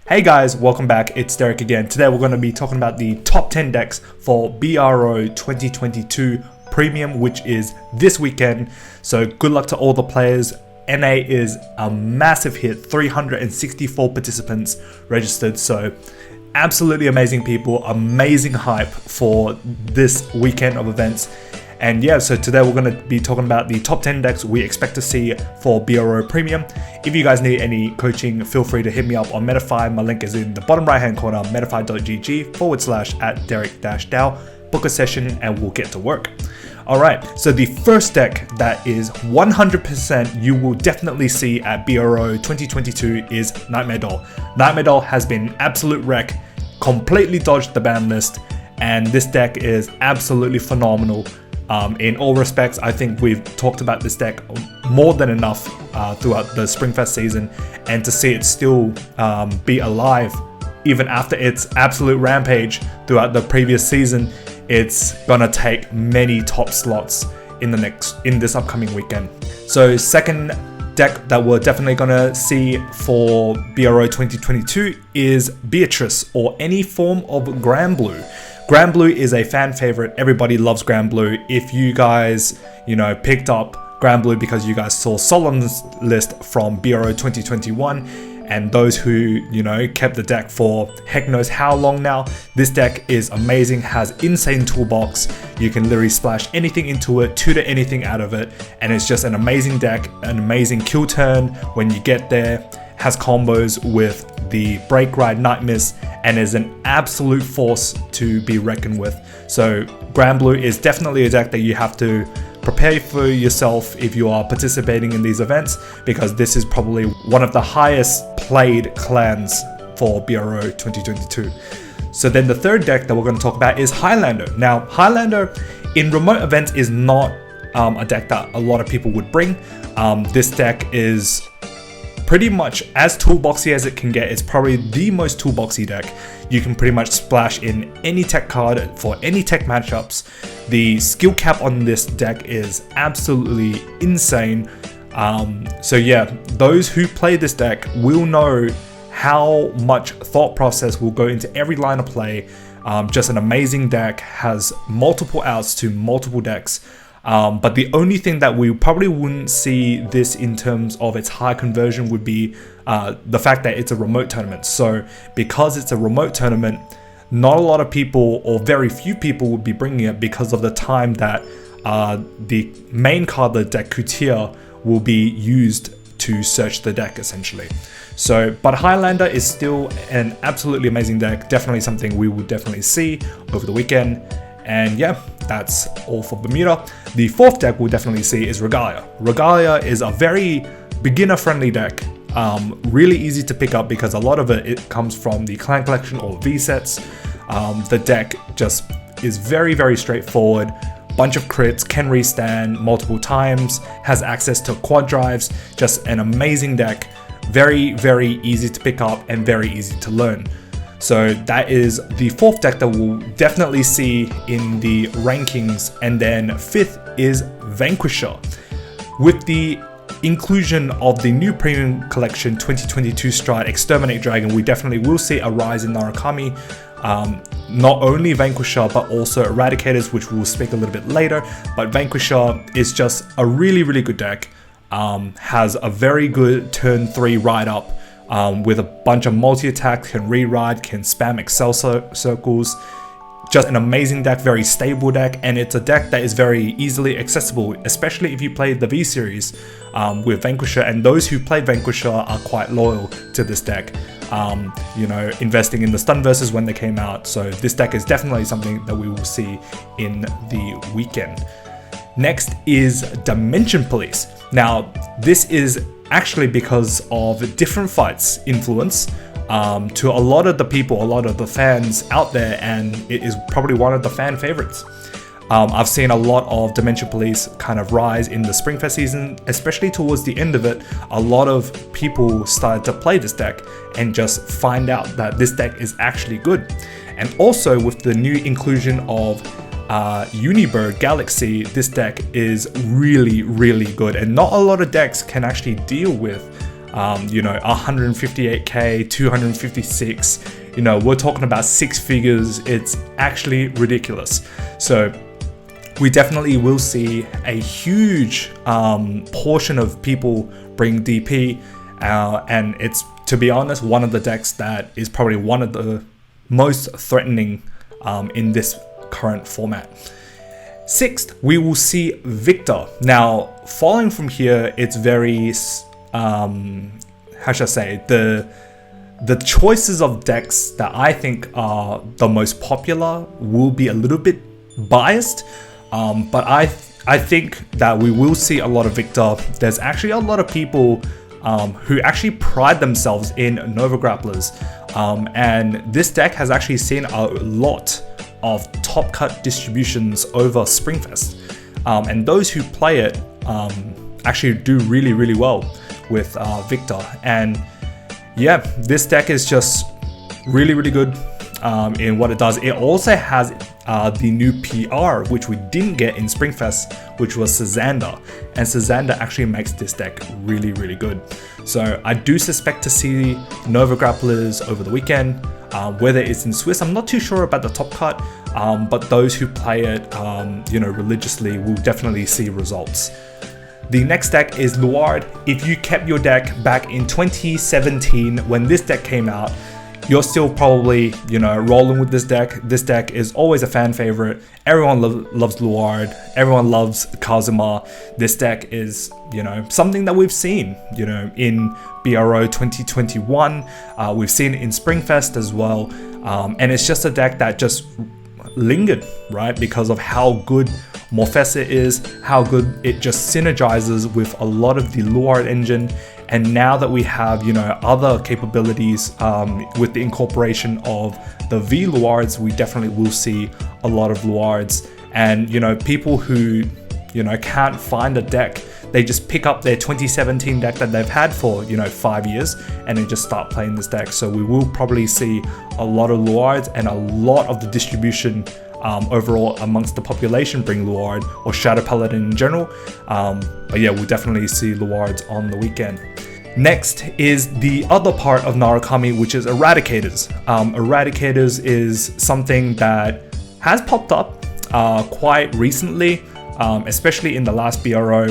Hey guys, welcome back. It's Derek again. Today we're going to be talking about the top 10 decks for BRO2022 Premium, which is this weekend. So good luck to all the players. NA is a massive hit, 364 participants registered. So absolutely amazing people, amazing hype for this weekend of events. And yeah, so today we're going to be talking about the top 10 decks we expect to see for BRO Premium. If you guys need any coaching, feel free to hit me up on Metafy. My link is in the bottom right hand corner, metafy.gg/@Derek-Dow. Book a session and we'll get to work. Alright, so the first deck that is 100% you will definitely see at BRO 2022 is Nightmare Doll. Nightmare Doll has been absolute wreck, completely dodged the ban list, and this deck is absolutely phenomenal. In all respects, I think we've talked about this deck more than enough throughout the Springfest season, and to see it still be alive even after its absolute rampage throughout the previous season, it's gonna take many top slots in this upcoming weekend. So second deck that we're definitely gonna see for BRO 2022 is Beatrice, or any form of Granblue. Granblue is a fan favorite. Everybody loves Granblue. If you guys, picked up Granblue because you guys saw Solon's list from BRO 2021, and those who, kept the deck for heck knows how long now, this deck is amazing, has insane toolbox. You can literally splash anything into it, tutor anything out of it, and it's just an amazing deck, an amazing kill turn when you get there, has combos with the Break Ride Night Miss, and is an absolute force to be reckoned with. So Granblue is definitely a deck that you have to prepare for yourself if you are participating in these events, because this is probably one of the highest played clans for BRO 2022. So then the third deck that we're going to talk about is Highlander. Now Highlander in remote events is not a deck that a lot of people would bring. This deck is pretty much as toolboxy as it can get. It's probably the most toolboxy deck. You can pretty much splash in any tech card for any tech matchups. The skill cap on this deck is absolutely insane. So yeah, those who play this deck will know how much thought process will go into every line of play. Just an amazing deck, has multiple outs to multiple decks. But the only thing that we probably wouldn't see this in terms of its high conversion would be the fact that it's a remote tournament. So because it's a remote tournament, not a lot of people, or very few people, would be bringing it because of the time that the main card, the deck Coutier, will be used to search the deck essentially. So, but Highlander is still an absolutely amazing deck, definitely something we will definitely see over the weekend. And yeah, that's all for Bermuda. The fourth deck we'll definitely see is Regalia. Regalia is a very beginner-friendly deck, really easy to pick up because a lot of it comes from the Clan Collection or V sets. The deck just is very, very straightforward. Bunch of crits, can restand multiple times, has access to quad drives, just an amazing deck. Very, very easy to pick up and very easy to learn. So that is the fourth deck that we'll definitely see in the rankings. And then fifth is Vanquisher. With the inclusion of the new Premium Collection 2022 Stride Exterminate Dragon, we definitely will see a rise in Narukami. Not only Vanquisher, but also Eradicators, which we'll speak a little bit later. But Vanquisher is just a really, really good deck. Has a very good turn 3 ride up. With a bunch of multi-attack, can re-ride, can spam Excel circles. Just an amazing deck, very stable deck, and it's a deck that is very easily accessible, especially if you play the V series with Vanquisher, and those who played Vanquisher are quite loyal to this deck, investing in the stun versus when they came out. So this deck is definitely something that we will see in the weekend. Next is Dimension Police. Now, this is actually because of Different Fight's influence to a lot of the people, a lot of the fans out there, and it is probably one of the fan favorites. I've seen a lot of Dimension Police kind of rise in the Springfest season, especially towards the end of it. A lot of people started to play this deck and just find out that this deck is actually good. And also with the new inclusion of Unibird Galaxy, this deck is really, really good, and not a lot of decks can actually deal with you know, 158k, 256, you know, we're talking about 6 figures. It's actually ridiculous. So we definitely will see a huge portion of people bring DP, and it's, to be honest, one of the decks that is probably one of the most threatening in this current format. Sixth, we will see Victor. Now, following from here, it's very, how should I say, the choices of decks that I think are the most popular will be a little bit biased, but I think that we will see a lot of Victor. There's actually a lot of people who actually pride themselves in Nova Grapplers, and this deck has actually seen a lot of top cut distributions over Springfest, and those who play it actually do really well with Victor. And yeah, this deck is just really good in what it does. It also has the new PR, which we didn't get in Springfest, which was Sazander, and Sazander actually makes this deck really good. So I do suspect to see Nova Grapplers over the weekend. Whether it's in Swiss, I'm not too sure about the top cut, but those who play it, you know, religiously will definitely see results. The next deck is Luard. If you kept your deck back in 2017 when this deck came out, you're still probably, you know, rolling with this deck. This deck is always a fan favorite. Everyone loves Luard. Everyone loves Kazuma. This deck is, you know, something that we've seen, you know, in BRO 2021. We've seen it in Springfest as well. And it's just a deck that just lingered, right? Because of how good Morphesia is, how good it just synergizes with a lot of the Luard engine. And now that we have, you know, other capabilities with the incorporation of the V Luards, we definitely will see a lot of Luards. And, you know, people who, you know, can't find a deck, they just pick up their 2017 deck that they've had for, you know, 5 years, and they just start playing this deck. So we will probably see a lot of Luards, and a lot of the distribution overall amongst the population bring Luard, or Shadow Paladin in general. But yeah, we'll definitely see Luards on the weekend. Next is the other part of Narukami, which is Eradicators. Eradicators is something that has popped up quite recently, especially in the last BRO.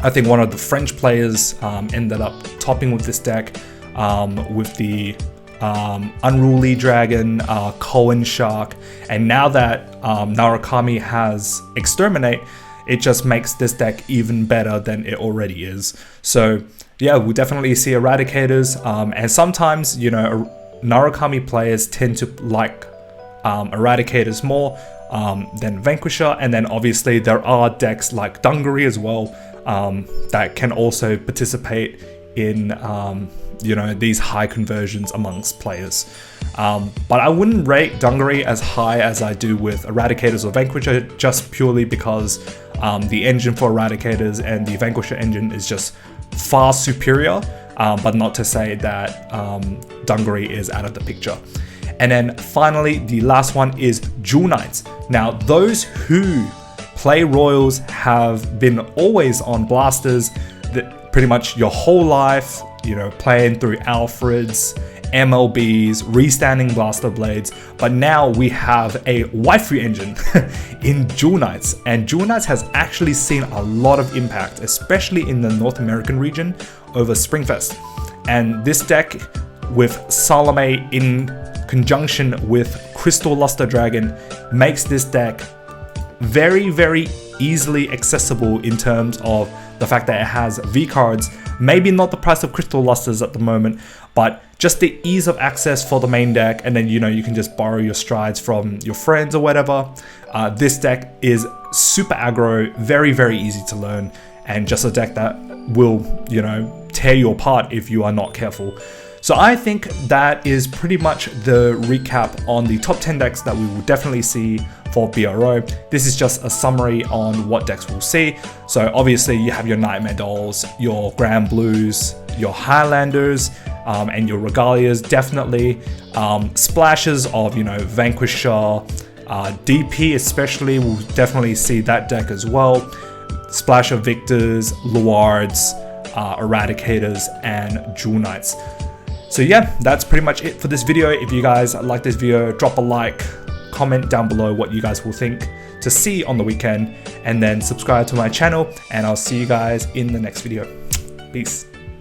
I think one of the French players ended up topping with this deck with the Unruly Dragon, Cohen Shark, and now that Narukami has Exterminate, it just makes this deck even better than it already is. So yeah, we'll definitely see Eradicators, and sometimes, you know, Narukami players tend to like Eradicators more than Vanquisher, and then obviously there are decks like Dungaree as well that can also participate in you know, these high conversions amongst players. But I wouldn't rate Dungaree as high as I do with Eradicators or Vanquisher, just purely because the engine for Eradicators and the Vanquisher engine is just far superior, but not to say that Dungaree is out of the picture. And then finally, the last one is Jewel Knights. Now, those who play Royals have been always on blasters that pretty much your whole life, you know, playing through Alfreds, MLBs, restanding blaster blades, but now we have a waifu engine in Jewel Knights, and Jewel Knights has actually seen a lot of impact, especially in the North American region over Springfest. And this deck with Salome in conjunction with Crystal Luster Dragon makes this deck very easily accessible in terms of the fact that it has V cards. Maybe not the price of Crystal Lusters at the moment, but just the ease of access for the main deck, and then, you know, you can just borrow your strides from your friends or whatever. This deck is super aggro, very easy to learn, and just a deck that will, you know, tear you apart if you are not careful. So I think that is pretty much the recap on the top 10 decks that we will definitely see for BRO. This is just a summary on what decks we'll see. So obviously you have your Nightmare Dolls, your Grand Blues, your Highlanders, and your Regalias, definitely. Splashes of, you know, Vanquisher, DP especially, we'll definitely see that deck as well. Splash of Victors, Luards, Eradicators, and Jewel Knights. So yeah, that's pretty much it for this video. If you guys like this video, drop a like, comment down below what you guys will think to see on the weekend, and then subscribe to my channel, and I'll see you guys in the next video. Peace.